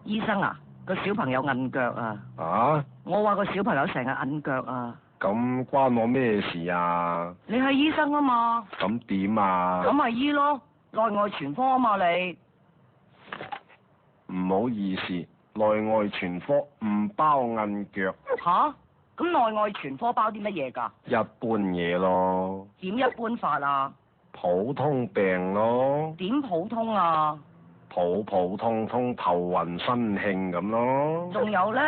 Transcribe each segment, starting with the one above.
醫生啊，個小朋友韌腳啊！啊？我話個小朋友成日韌腳啊！咁關我咩事啊？你係醫生啊嘛？咁點啊？咁咪醫咯，內外全科啊嘛你。唔好意思，內外全科唔包韌腳。吓？咁內外全科包啲乜嘢㗎？一般嘢咯。點一般法啊？普通病咯。點普通啊？普普通通頭暈身興咁咯。仲有呢？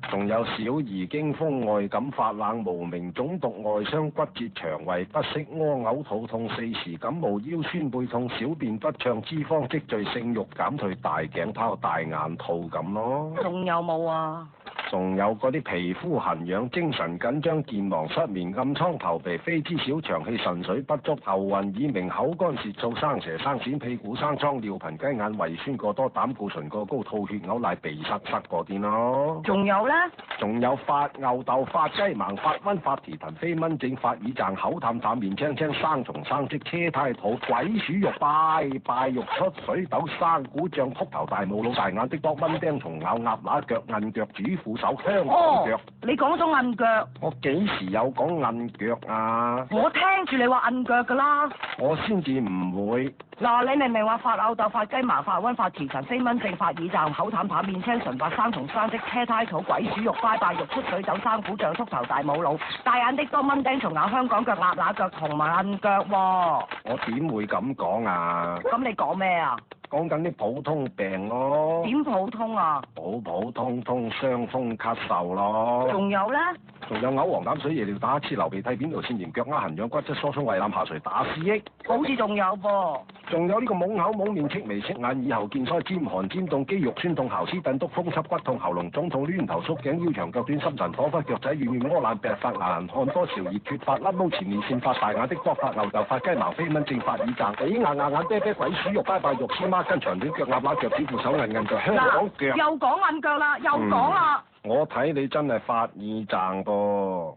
仲有小兒驚風外感發冷無名腫毒外傷骨折腸胃不適屙嘔肚痛四時感冒腰酸背痛小便不暢脂肪積聚性慾減退大頸泡大眼肚咁咯。仲有冇啊？仲有嗰啲皮膚痕癢、精神緊張、健忘、失眠、暗瘡、頭皮飛滋、小腸氣、腎水不足、頭暈、耳鳴、口乾舌燥、生蛇生癬、屁股生瘡、尿頻雞眼、胃酸過多、膽固醇過高、吐血嘔奶、鼻塞嗰啲咯。仲有呢？仲有發吽竇、發雞盲、發瘟、發蹄騰、飛蚊症、發耳脹、口淡淡、面青青、生蟲生積、車胎肚、鬼鼠肉、拜肉出水痘、生鼓脹、禿頭大冇腦、大眼的多、蚊叮蟲咬、鴨乸腳、韌腳、主婦手、香港腳。你講咗韌腳。我幾時有講韌腳啊？我聽住你話韌腳㗎啦。我先至唔會。嗱，你明明話發吽竇、發雞麻、發瘟、發蹄騰、飛蚊症、發耳脹、口淡淡、面青唇白、生蟲生積、車胎肚、鬼鼠肉、拜肉、出水痘、生鼓脹、禿頭大冇腦、大眼的多、蚊叮蟲咬、香港腳、鴨乸腳同埋韌腳喎。我點會咁講啊？咁你講咩啊？講緊啲普通病咯。點普通啊？普通通傷風咳嗽咯。仲有咧？仲有嘔黃膽水、夜尿、打乞嗤、流鼻涕、扁桃腺炎、腳丫痕癢、骨質疏鬆、胃腩下垂、打思噎。好似仲有噃。仲有呢個懵口懵面、戚眉戚眼、耳後見腮、尖寒尖凍、肌肉酸痛、喉絲扽篤、風濕骨痛、喉嚨腫痛、攣頭縮頸、腰長腳短、心神恍惚、腳仔軟軟、屙爛病發、牙痕汗多、潮熱缺發、甩毛前面線發、大眼的多發、吽竇發、雞毛飛蚊症發、耳脹、鼻眼啤啤、鬼鼠肉、拜肉、黐孖筋、長短腳、鴨乸腳、指扶手、韌腳、香港腳。又講韌腳啦，又講啦。我睇你真係發耳脹噃。